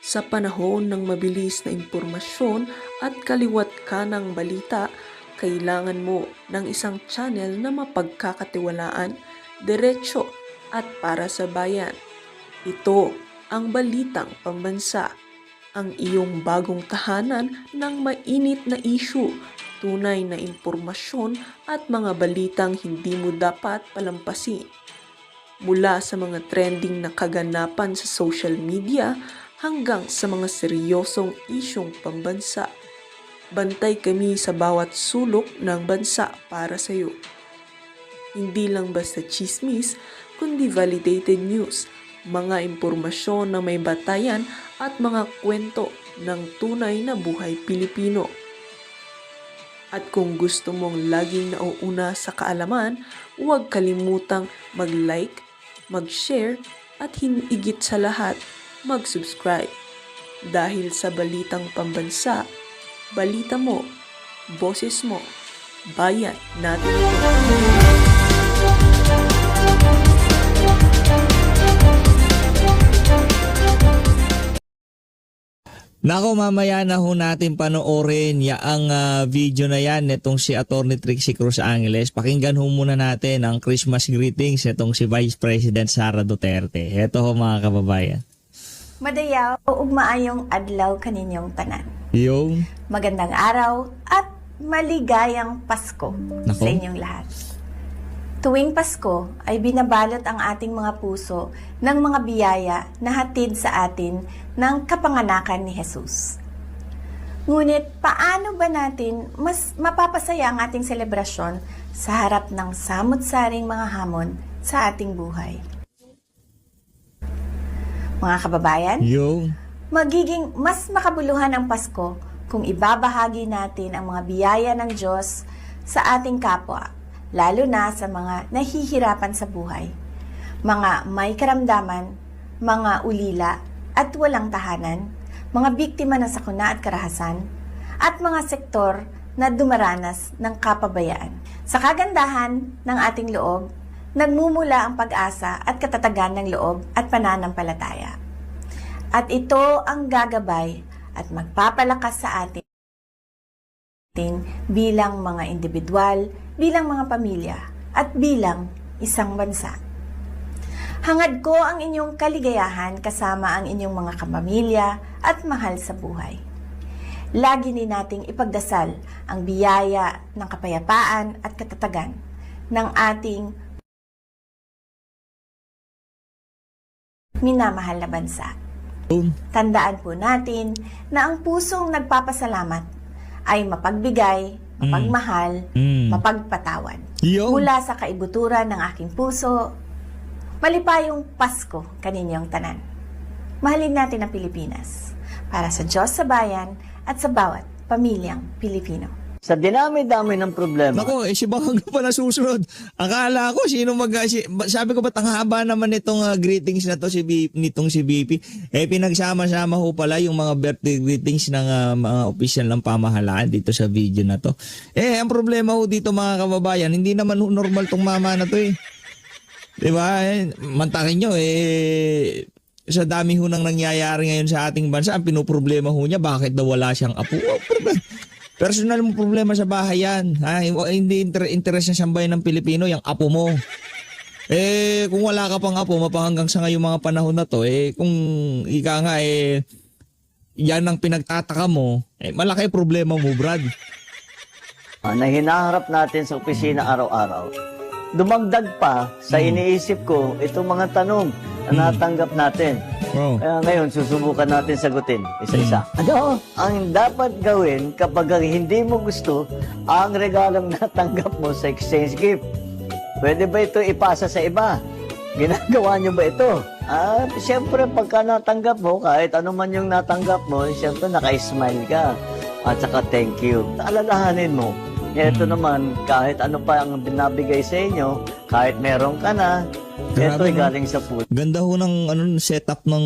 Sa panahon ng mabilis na impormasyon at kaliwat kanang balita, kailangan mo ng isang channel na mapagkakatiwalaan, diretsyo at para sa bayan. Ito ang Balitang Pambansa, ang iyong bagong tahanan ng mainit na issue, tunay na impormasyon at mga balitang hindi mo dapat palampasin. Mula sa mga trending na kaganapan sa social media hanggang sa mga seryosong isyong pambansa. Bantay kami sa bawat sulok ng bansa para sa iyo. Hindi lang basta chismis, kundi validated news, mga impormasyon na may batayan at mga kwento ng tunay na buhay Pilipino. At kung gusto mong laging nauuna sa kaalaman, huwag kalimutang mag-like, mag-share at higit sa lahat, mag-subscribe. Dahil sa Balitang Pambansa, balita mo, boses mo, bayan natin ito. Nako, mamaya na ho natin panoorin ang video na yan nitong si Atty. Trixie Cruz Angeles. Pakinggan ho muna natin ang Christmas greetings nitong si Vice President Sara Duterte. Heto ho mga kababayan. Madayaw ug maayong adlaw kaninyong tanan. Yung Magandang araw at maligayang Pasko Nako. sa inyong lahat. Tuwing Pasko ay binabalot ang ating mga puso ng mga biyaya na hatid sa atin ng kapanganakan ni Jesus. Ngunit paano ba natin mas mapapasaya ang ating selebrasyon sa harap ng samot-saring mga hamon sa ating buhay? Mga kababayan, yung magiging mas makabuluhan ang Pasko kung ibabahagi natin ang mga biyaya ng Diyos sa ating kapwa, lalo na sa mga nahihirapan sa buhay, mga may karamdaman, mga ulila at walang tahanan, mga biktima ng sakuna at karahasan, at mga sektor na dumaranas ng kapabayaan. Sa kagandahan ng ating loob, nagmumula ang pag-asa at katatagan ng loob at pananampalataya. At ito ang gagabay at magpapalakas sa atin bilang mga individual, bilang mga pamilya, at bilang isang bansa. Hangad ko ang inyong kaligayahan kasama ang inyong mga kapamilya at mahal sa buhay. Lagi din nating ipagdasal ang biyaya ng kapayapaan at katatagan ng ating minamahal na bansa. Tandaan po natin na ang pusong nagpapasalamat ay mapagbigay, mapagmahal, mapagpatawad. Yung Mula sa kaibuturan ng aking puso, malipayong Pasko kaninyong tanan. Mahalin natin ang Pilipinas para sa Diyos sa bayan at sa bawat pamilyang Pilipino. Sa dinami-dami ng problema, Nako, si Bangag pa nasusunod. Akala ko sabi ko ba't ang haba naman nitong greetings na to nitong si BP. Pinagsama-sama ho pala yung mga birthday greetings ng mga opisyal ng pamahalaan dito sa video na to. Ang problema ho dito mga kababayan, hindi naman normal tong mama na to . Diba? Mantakin nyo sa dami ho nang nangyayari ngayon sa ating bansa, ang pinoproblema ho niya, bakit daw wala siyang apo? Personal mo problema sa bahay yan. Hindi interes na sambayan ng Pilipino, yung apo mo. Kung wala ka pang apo, mapahanggang sa ngayong mga panahon na to, kung ika nga, yan ang pinagtataka mo, malaki problema mo, Brad. na hinaharap natin sa opisina araw-araw, dumagdag pa sa iniisip ko itong mga tanong na natanggap natin. Wow. Kaya ngayon, susubukan natin sagutin isa-isa. Ano ang dapat gawin kapag hindi mo gusto ang regalong natanggap mo sa exchange gift? Pwede ba ito ipasa sa iba? Ginagawa nyo ba ito? Siyempre, pagka natanggap mo, kahit ano man yung natanggap mo, siyempre naka-smile ka. At saka thank you. Alalahanin mo. Ito naman, kahit ano pa ang binabigay sa inyo, kahit meron ka na, ito ay galing sa food. Ganda ho ng setup ng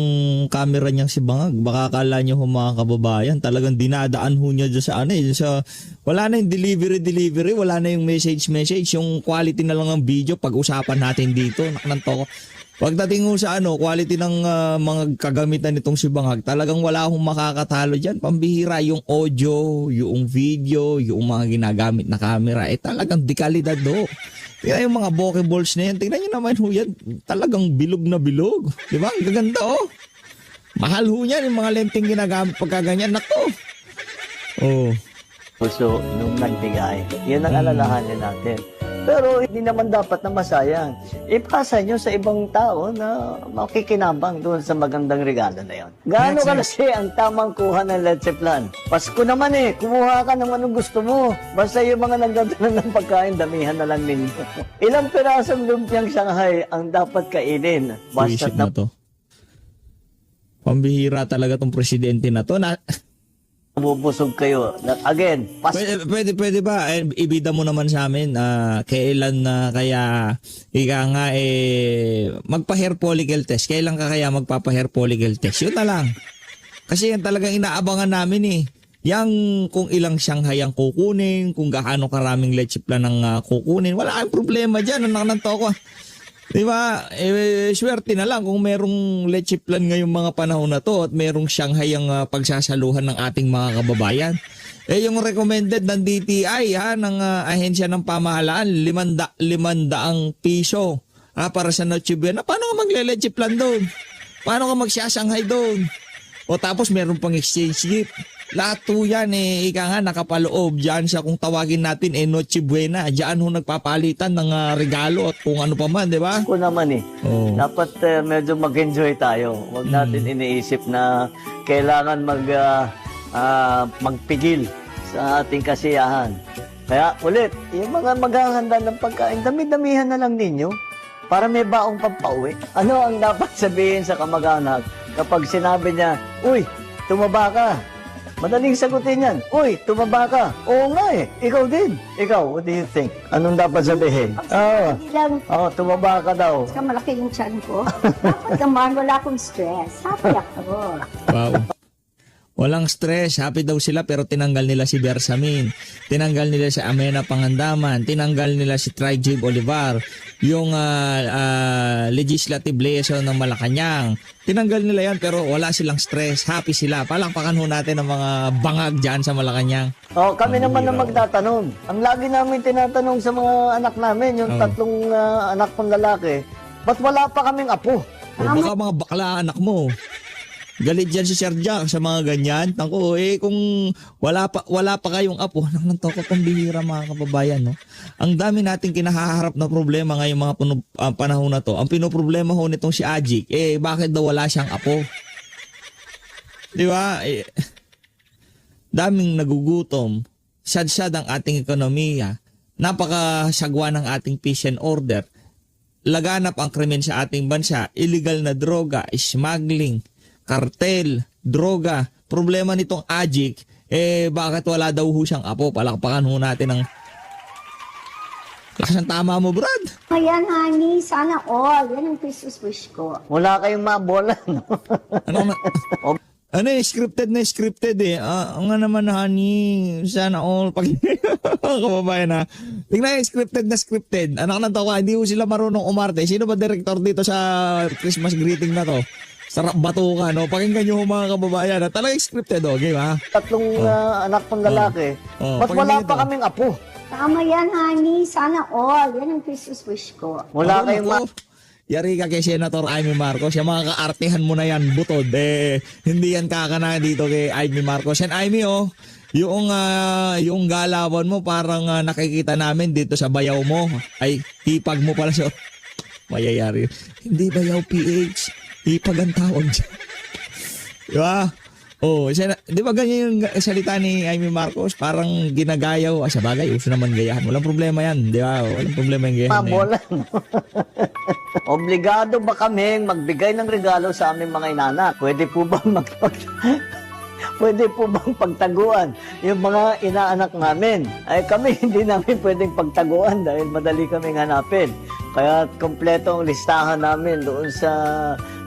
camera niya si Bangag. Baka akala niyo ho mga kababayan, talagang dinadaan ho niya dyan sa wala na yung delivery, wala na yung message, yung quality na lang ng video, pag-usapan natin dito, naknanto ko. Pagdating mo sa quality ng mga kagamitan nitong si Bangag, talagang wala akong makakatalo dyan. Pambihira yung audio, yung video, yung mga ginagamit na camera. Talagang dekalidad do. Tingnan yung mga bokeh balls na yan. Tingnan nyo naman ho yan. Talagang bilog na bilog. Di ba? Ang gaganda oh. Mahal ho yan yung mga lenteng ginagamit pagkaganyan. Nako. Oh. puso nung nagbigay. Yan ang alalahanin natin. Pero hindi naman dapat na masayang. Ipasa nyo sa ibang tao na makikinabang doon sa magandang regalo na yon. Gaano kasi ang tamang kuha ng leche plan? Pasko naman kumuha ka ng anong gusto mo. Basta yung mga nagdadala ng pagkain, damihan na lang ninyo. Ilang pirasong lumpiang Shanghai ang dapat kainin? Basta Buisit na to. Pambihira talaga tong presidente na to. Bubusog kayo. Again, Pwede ba ibida mo naman sa amin kailan na kaya magpa-hair follicle test? Kailan ka kaya magpapa-hair follicle test? Yun na lang. Kasi yan talagang inaabangan namin Yang kung ilang Shanghai ang kukunin, kung gaano karaming leche plan ang kukunin, wala kang problema dyan. Anak ng toko. Diba? Swerte na lang kung merong leche plan ngayong mga panahon na to at merong Shanghai ang pagsasaluhan ng ating mga kababayan. Yung recommended ng DTI ng ahensya ng pamahalaan, 500 piso para sa Noche Buena. Paano ka magle-leche plan doon? Paano ka magsya-Shanghai doon? O tapos meron pang exchange gift. Lahat po yan nakapaloob dyan sa kung tawagin natin Noche Buena. Diyan nagpapalitan ng regalo at kung ano pa man, di ba? Ako naman dapat medyo mag-enjoy tayo. Huwag natin iniisip na kailangan magpigil sa ating kasiyahan. Kaya ulit, yung mga maghahanda ng pagkain, dami-damihan na lang ninyo para may baong pampauwi. Ano ang dapat sabihin sa kamag-anak kapag sinabi niya, "Uy, tumaba ka"? Madaling sagutin yan. "Uy, tumaba ka." Oo nga ikaw din. Ikaw, what do you think? Anong dapat sabihin? Tumaba ka daw. Ka malaki yung tiyan ko. Dapat naman wala akong stress. Happy ako. Wow. Walang stress, happy daw sila pero tinanggal nila si Bersamin, tinanggal nila si Amena Pangandaman, tinanggal nila si Trijib Olivar, yung legislative liaison ng Malacanang. Tinanggal nila yan pero wala silang stress, happy sila. Palakpakan ho natin ang mga bangag dyan sa Malacanang. Kami naman na magtatanong. Ang lagi namin tinatanong sa mga anak namin, yung tatlong anak kong lalaki, ba't wala pa kaming apo? Baka mga bakla anak mo. Galit dyan si Sir Jack sa mga ganyan. Naku, kung wala pa kayong apo, nang toko pambihira mga kababayan, no? Ang dami nating kinahaharap na problema ngayong mga panahon na to. Ang pinoproblema ho nitong si Ajik, bakit daw wala siyang apo? Di ba? Daming nagugutom. Sad-sad ang ating ekonomiya. Napakasagwa ng ating peace and order. Laganap ang krimen sa ating bansa. Illegal na droga, smuggling, kartel, droga. Problema nitong Ajik, bakit wala daw ho siyang apo? Palakpakan ho natin ang lakas ng tama mo, Brad. Ayan, honey. Sana all. Yan ang Christmas wish ko. Wala kayong mabola, no? Scripted ang nga naman, honey. Sana all. Pag kababayan na. Tingnan yung scripted. Anak ng tawa, hindi ho sila marunong umarte. Sino ba director dito sa Christmas greeting na to? Sarap batuka, no? Pakinggan nyo mga kababayan. Talagang scripted, okay ba? Tatlong anak kong lalaki. Ba't wala pa kaming apo? Tama yan, honey. Sana all. Yan ang Christmas wish ko. Wala kayong Yari ka kay Senator Amy Marcos. Yung mga kaartihan mo na yan, butod. Hindi yan kakana dito kay Amy Marcos. And Amy, yung galawan mo parang nakikita namin dito sa bayaw mo. Ay, hipag mo pala siya. Mayayari. Hindi bayaw PH. Hipag ang tawag dyan. Diba? Di ba ganyan yung salita ni Amy Marcos? Parang ginagayaw. Sa bagay, uso naman gayahan. Walang problema yan. Di ba? Walang problema yung gayahan. mabola, no? Obligado ba kaming magbigay ng regalo sa aming mga inanak? Pwede po bang Pwede po bang pagtaguan yung mga inaanak namin? Ay kami hindi namin pwedeng pagtaguan dahil madali kaming hanapin. Kaya kompleto ang listahan namin doon sa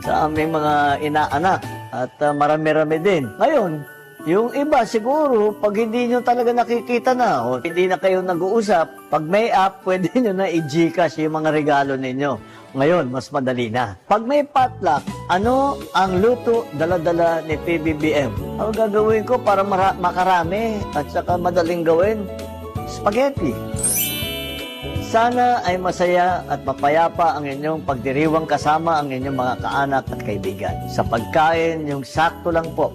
aming mga inaanak at marami-rami din. Ngayon, Yung iba siguro, pag hindi nyo talaga nakikita na o hindi na kayo nag-uusap, pag may app, pwede nyo na i-Gcash yung mga regalo ninyo. Ngayon, mas madali na. Pag may potluck, ano ang luto dala-dala ni PBBM? Ang gagawin ko para makarami at saka madaling gawin? Spaghetti. Sana ay masaya at mapayapa ang inyong pagdiriwang kasama ang inyong mga kaanak at kaibigan. Sa pagkain, yung sakto lang po.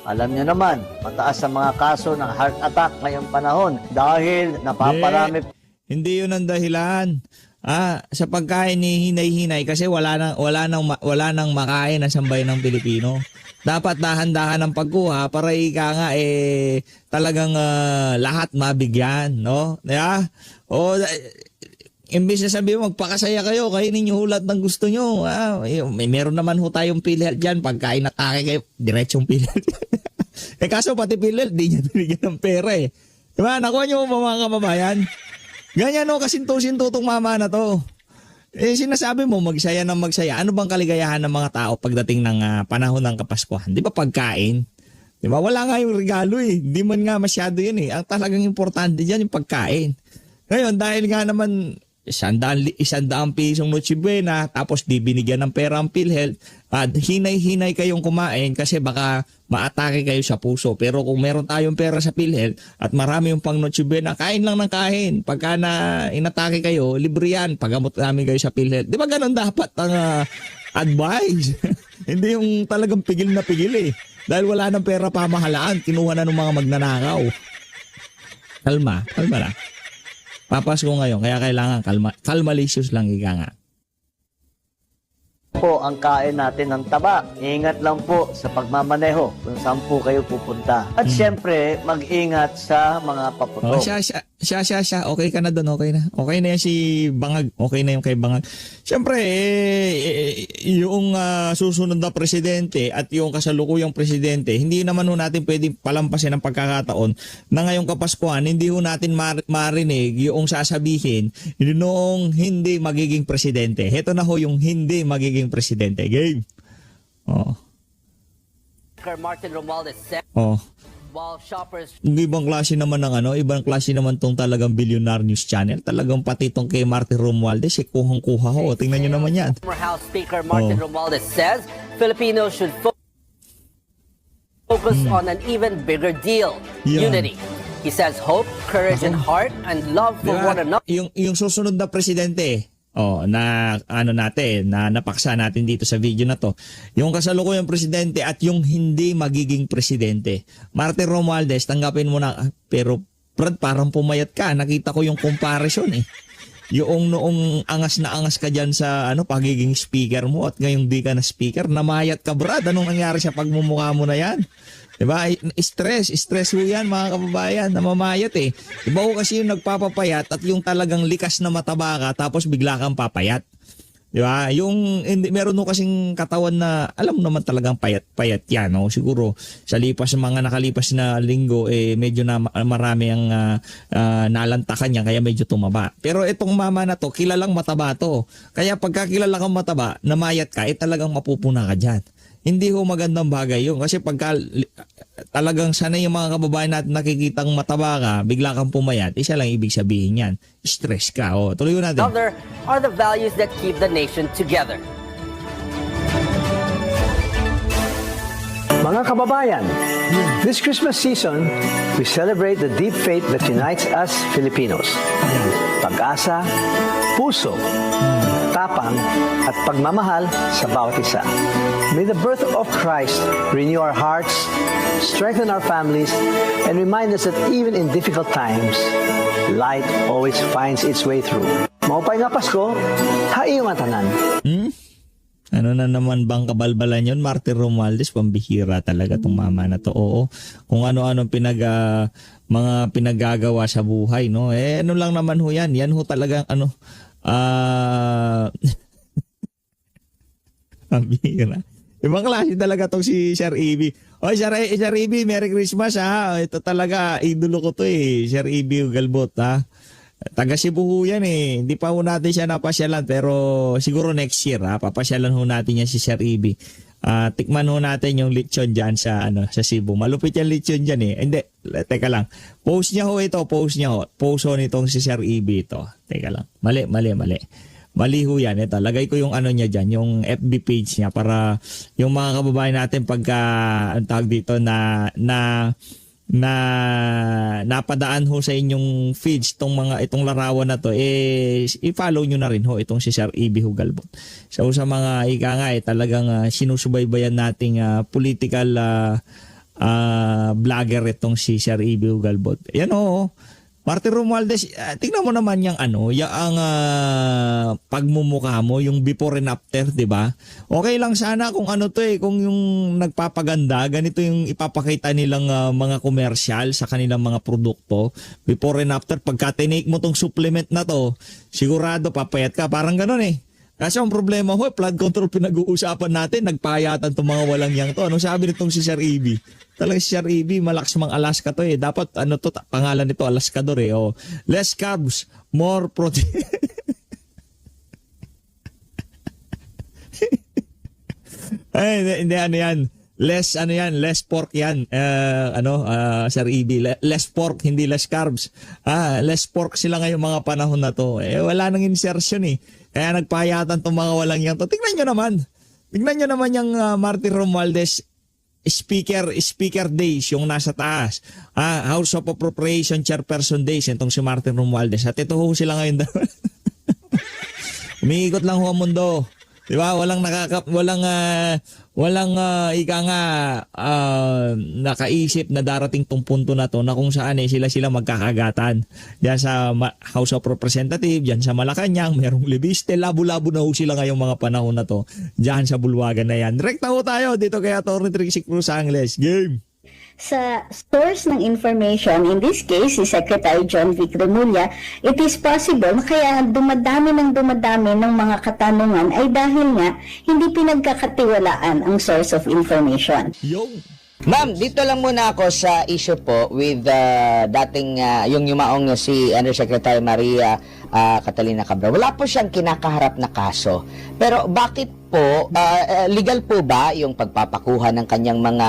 Alam nyo naman, mataas ang mga kaso ng heart attack ngayong panahon dahil napaparami. Hindi yun ang dahilan. Sa pagkain ni hinay-hinay kasi wala nang makain na sambay ng Pilipino. Dapat dahan-dahan ang pagkuha para ika nga talagang lahat mabigyan, no? Yeah? Imbis na sabi mo, magpakasaya kayo, kainin nyo lahat ng gusto nyo. Meron naman ho tayong PhilHealth dyan. Pagkain atake kayo, diretsong PhilHealth. Kaso pati PhilHealth, di nyo binigyan ng pera eh. Diba? Nakuha nyo mo mga kababayan? Ganyan o, kasinto-sinto itong mama na to. Sinasabi mo, magsaya ng magsaya. Ano bang kaligayahan ng mga tao pagdating ng panahon ng Kapaskuhan? Di ba pagkain? Di ba? Wala nga yung regalo eh. Di man nga masyado yun eh. Ang talagang importante dyan yung pagkain. Ngayon, dahil nga naman 100 pisong Noche Buena, tapos di binigyan ng pera ang PhilHealth, at hinay-hinay kayong kumain kasi baka maatake kayo sa puso. Pero kung meron tayong pera sa PhilHealth at marami yung pang Noche Buena, kain lang ng kain. Pagka na inatake kayo, libre yan. Pagamot namin kayo sa PhilHealth. Di ba ganun dapat ang advice? Hindi yung talagang pigil na pigil eh. Dahil wala ng pera pamahalaan, kinuha na ng mga magnanakaw. Kalma lang. Papasko ngayon, kaya kailangan kalmalicious lang ika nga. Po ang kain natin ng taba. Ingat lang po sa pagmamaneho kung saan po kayo pupunta. At syempre, mag-ingat sa mga paputok. Siya. Okay ka na doon, okay na. Okay na yan si Bangag. Okay na yung kay Bangag. Syempre, yung susunod na presidente at yung kasalukuyang presidente, hindi naman ho natin pwedeng palampasin ang pagkakataon na ngayong Kapaskuhan, hindi ho natin marinig yung sasabihin noong hindi magiging presidente. Heto na ho yung hindi magiging presidente. Game. Martin Romualdez said while shoppers Ibang klase naman ng ibang klase naman tong talagang Billionaire News Channel. Talagang pati tong kay Martin Romualdez, kuhang-kuha ho. Tingnan nyo naman yan. former House Speaker Martin Romualdez says Filipinos should focus on an even bigger deal, Yeah. unity. He says hope, courage, and heart, and love for Diba? one another. Yung susunod na presidente, na napaksa natin dito sa video na to. Yung kasalukuyang presidente at yung hindi magiging presidente. Martin Romualdez, tanggapin mo na, pero Brad, parang pumayat ka. Nakita ko yung comparison eh. Yung noong angas na angas ka dyan sa pagiging speaker mo at ngayong di ka na speaker, namayat ka Brad. Anong nangyari sa pagmumukha mo na yan? Diba? Stress ho yan mga kababayan, namamayat eh. Diba ho kasi yung nagpapapayat at yung talagang likas na mataba ka tapos bigla kang papayat. Diba? Yung meron ho kasing katawan na alam naman talagang payat yan. No? Siguro sa mga nakalipas na linggo medyo na marami ang nalantakan niya kaya medyo tumaba. Pero itong mama na to, kilalang mataba to. Kaya pagka kilala kang mataba, namayat ka, talagang mapupuna ka dyan. Hindi ho magandang bagay yun. Kasi pagka talagang sanay yung mga kababayan natin nakikitang mataba ka, bigla kang pumayat, isa lang ibig sabihin yan. Stress ka. Tuloy natin. Other are the values that keep the nation together. Mga kababayan, this Christmas season, we celebrate the deep faith that unites us Filipinos. Pag-asa, puso, tapang, at pagmamahal sa bawat isa. May the birth of Christ renew our hearts, strengthen our families, and remind us that even in difficult times, light always finds its way through. Maupay nga Pasko, haiyong tanan. Ano na naman bang kabalbalan yun? Martin Romualdez, pambihira talaga tong mama na to. Oo, kung ano-ano mga pinagagawa sa buhay, no? Ano lang naman ho yan. Yan ho talagang pambihira. Ibang klase talaga tong si Sir Ibi. Sir Ibi, Merry Christmas ha. Ito talaga, idolo ko to Sir Ibi Galbot ha. Taga Cebu ho yan Hindi pa ho natin siya napasyalan pero siguro next year papasyalan ho natin yan si Sir Ibi. tikman ho natin yung lechon dyan sa Cebu. Malupit yung lechon dyan eh. Hindi, teka lang. Post niya ho ito, post ho nitong si Sir EB ito. Teka lang. Mali. Mali ho yan. Ito, lagay ko yung niya dyan, yung FB page niya para yung mga kababayan natin pagka, ang tawag dito, na napadaan ho sa inyong feeds itong larawan na to, i-follow nyo na rin ho itong si Sir EB Hugalbot. So sa mga ika nga talagang sinusubaybayan nating political vlogger itong si Sir EB Hugalbot. Yan ho, Martin Romualdez, tingnan mo naman yung yung pagmumukha mo, yung before and after, 'di ba? Okay lang sana kung kung yung nagpapaganda, ganito yung ipapakita nilang mga commercial sa kanilang mga produkto, before and after. Pagka tinake mo tong supplement na to, sigurado papayat ka, parang ganoon eh. Kasi ang problema ho, flood control pinag-uusapan natin, nagpayatan itong mga walang yang to. Anong sabi nitong si Sir EB? Talagang si Sir EB, malakas mang Alaska to eh. Dapat pangalan nito, Alaskador eh. Oh, less carbs, more protein. Ay, hindi yan. Less pork yan. Sir EB, less pork, hindi less carbs. Less pork sila ngayong mga panahon na to. Wala nang insertion eh. Kaya nagpahayatan itong mga walang yan to. Tingnan nyo naman yung Martin Romualdez speaker days, yung nasa taas. House of Appropriation Chairperson days, itong si Martin Romualdez. At ito ho sila ngayon. Umiikot lang ho ang mundo. Diba? Walang nakaisip na darating tong punto na to na kung saan sila magkakagatan. Diyan sa House of Representatives, diyan sa Malacanang, merong libiste, labo-labo na ho sila ngayong mga panahon na to. Diyan sa bulwagan na yan. Direkta ho tayo dito kay Atty. Trixie Cruz Angles. Game! Sa source ng information, in this case, si Secretary John Vic Remulla, it is possible na kaya dumadami ng mga katanungan ay dahil nga hindi pinagkakatiwalaan ang source of information. Yung Ma'am, dito lang muna ako sa issue po with dating yung yumaong si Undersecretary Maria Catalina Cabral. Wala po siyang kinakaharap na kaso. Pero bakit po, legal po ba yung pagpapakuha ng kanyang mga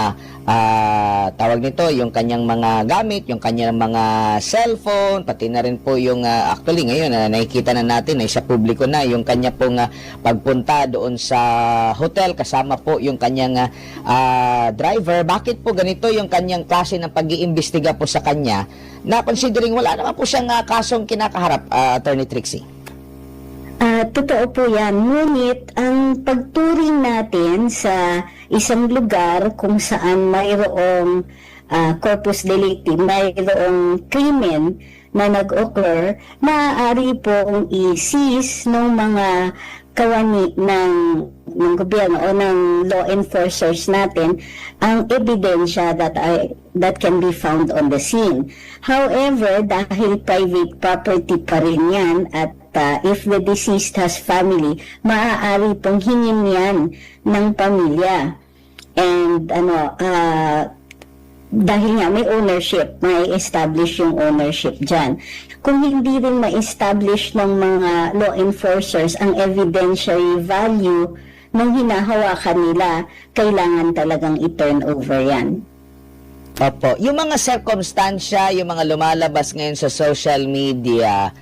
tawag nito, yung kanyang mga gamit, yung kanyang mga cellphone, pati na rin po yung actually ngayon nakikita na natin ay sa publiko na yung kanya pong pagpunta doon sa hotel kasama po yung kanyang driver. Bakit po ganito yung kanyang klase ng pag-iimbestiga po sa kanya na considering wala naman po siyang kasong kinakaharap, Attorney Trixie? Totoo po yan. Ngunit ang pagturing natin sa isang lugar kung saan mayroong corpus delicti, mayroong krimen na nag-occur, maaari pong i-seize ng mga kawani ng gobyerno o ng law enforcers natin ang ebidensya that can be found on the scene. However, dahil private property pa rin yan at if the deceased has family, maaari pong hingin yan ng pamilya. And dahil nga may ownership, may establish yung ownership dyan. Kung hindi rin ma-establish ng mga law enforcers ang evidentiary value ng hinahawakan nila, kailangan talagang i-turn over yan. Opo. Yung mga circumstansya, yung mga lumalabas ngayon sa social media,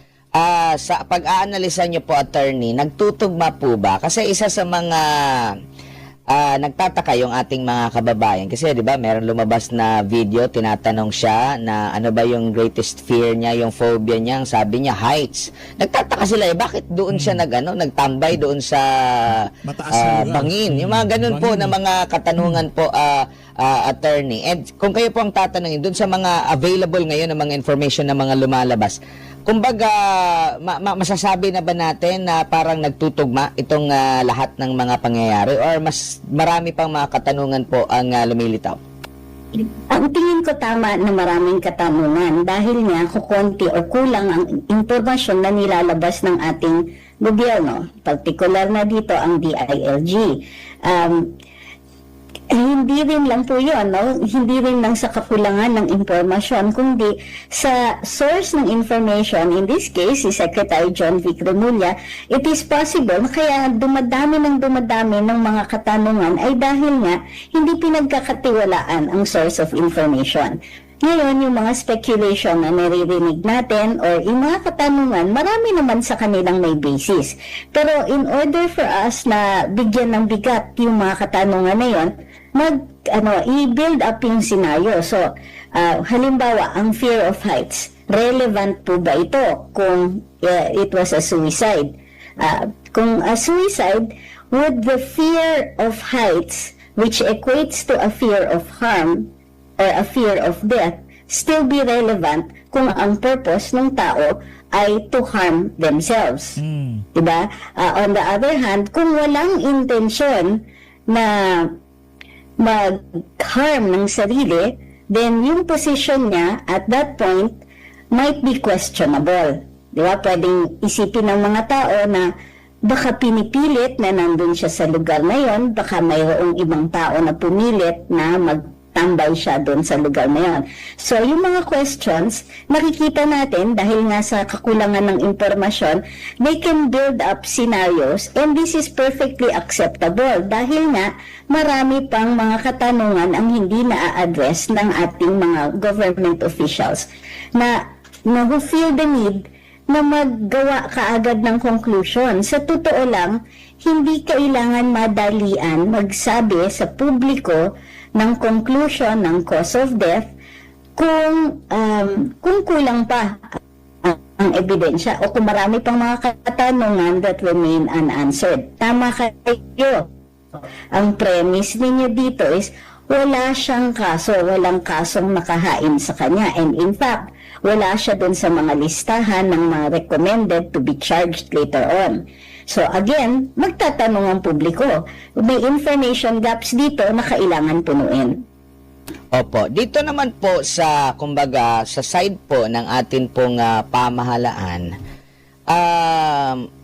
sa pag-aanalisa nyo po, attorney, nagtutugma po ba? Kasi isa sa mga nagtataka yung ating mga kababayan. Kasi di ba meron lumabas na video, tinatanong siya na ano ba yung greatest fear niya, yung phobia niya, ang sabi niya heights. Nagtataka sila bakit doon siya nagtambay doon sa bangin. Yung mga ganun po na mga katanungan po, attorney. And kung kayo po ang tatanungin doon sa mga available ngayon ng mga information na mga lumalabas, kumbaga, masasabi na ba natin na parang nagtutugma itong lahat ng mga pangyayari or mas marami pang mga katanungan po ang lumilitaw? Ang tingin ko tama na maraming katanungan dahil nga kukonti o kulang ang impormasyon na nilalabas ng ating gobyerno, particular na dito ang DILG. Hindi rin lang po yun, no? Hindi rin lang sa kakulangan ng impormasyon, kundi sa source ng information, in this case, si Secretary John Vic Remulla, it is possible na kaya dumadami ng mga katanungan ay dahil nga hindi pinagkakatiwalaan ang source of information. Ngayon, yung mga speculation na naririnig natin or yung mga katanungan, marami naman sa kanilang may basis. Pero in order for us na bigyan ng bigat yung mga katanungan na yun, i-build up yung scenario. So, halimbawa, ang fear of heights, relevant po ba ito kung it was a suicide? Kung a suicide, would the fear of heights, which equates to a fear of harm, or a fear of death, still be relevant kung ang purpose ng tao ay to harm themselves. Diba? On the other hand, kung walang intensyon na mag-harm ng sarili, then yung position niya at that point might be questionable. Diba? Pwedeng isipin ng mga tao na baka pinipilit na nandun siya sa lugar na yon, baka mayroong ibang tao na pumilit na magtambay siya doon sa lugar na yon. So, yung mga questions, nakikita natin dahil nga sa kakulangan ng impormasyon, they can build up scenarios and this is perfectly acceptable dahil nga marami pang mga katanungan ang hindi na-address ng ating mga government officials na who feel the need na maggawa kaagad ng conclusion. Sa totoo lang, hindi kailangan madalian magsabi sa publiko ng conclusion ng cause of death kung kulang pa ang ebidensya o kung marami pang mga katanungan that remain unanswered. Tama kayo. Ang premise ninyo dito is wala siyang kaso, walang kasong nakahain sa kanya. And in fact, wala siya dun sa mga listahan ng mga recommended to be charged later on. So again, magtatanong ang publiko. May information gaps dito na kailangan punuin. Opo, dito naman po sa, kumbaga, sa side po ng atin pong pamahalaan,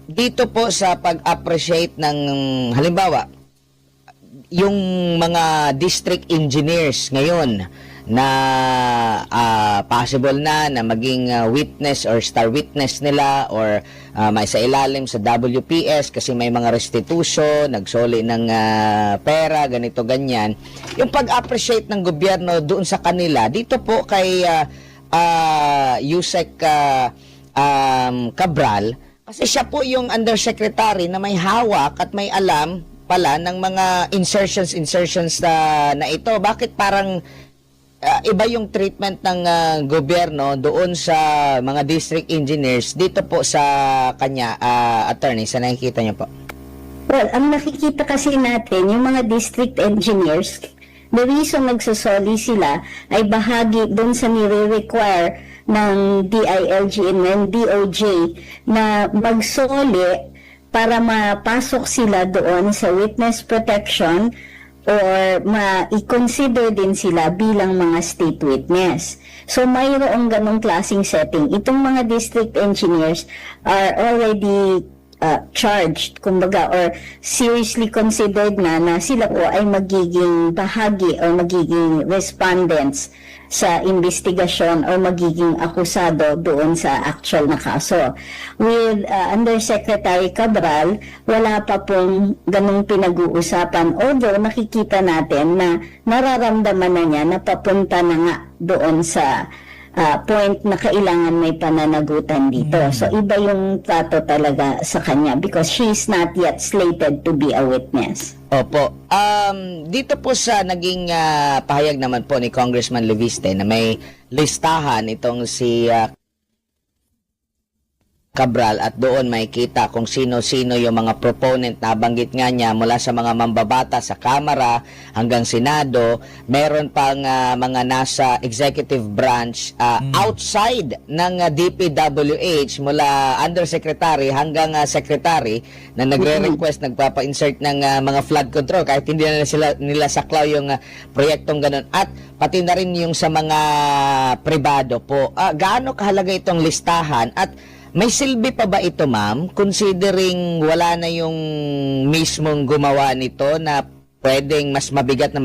dito po sa pag-appreciate ng, halimbawa, yung mga district engineers ngayon na possible na maging witness or star witness nila or may sa ilalim sa WPS kasi may mga restitution, nagsoli ng pera, ganito, ganyan. Yung pag-appreciate ng gobyerno doon sa kanila, dito po kay Yusek Cabral, kasi siya po yung undersecretary na may hawak at may alam pala ng mga insertions na ito. Bakit parang iba yung treatment ng gobyerno doon sa mga district engineers dito po sa kanya, attorney, sa nakikita niyo po? Well, ang nakikita kasi natin, yung mga district engineers, the reason nagsasoli sila ay bahagi doon sa nire-require ng DILG and ng DOJ na magsoli para mapasok sila doon sa witness protection or ma-i-consider din sila bilang mga state witness. So, mayroong ganong klaseng setting. Itong mga district engineers are already charged, kumbaga, or seriously considered na sila po ay magiging bahagi or magiging respondents sa investigasyon o magiging akusado doon sa actual na kaso. With Undersecretary Cabral, wala pa pong ganung pinag-uusapan, although nakikita natin na nararamdaman na niya na papunta na nga doon sa point na kailangan may pananagutan dito. So, iba yung trato talaga sa kanya because she is not yet slated to be a witness. Opo. Dito po sa naging pahayag naman po ni Congressman Leviste na may listahan itong si Cabral at doon makikita kung sino-sino yung mga proponent na banggit nga niya mula sa mga mambabata sa Kamara hanggang Senado. Meron pang mga nasa executive branch outside ng DPWH mula undersecretary hanggang secretary na nagre-request, nagpapa-insert ng mga flood control kahit hindi na nila saklaw yung proyektong ganun. At pati na rin yung sa mga pribado po. Gaano kahalaga itong listahan at may silbi pa ba ito, ma'am? Considering wala na yung mismong gumawa nito na pwedeng mas mabigat na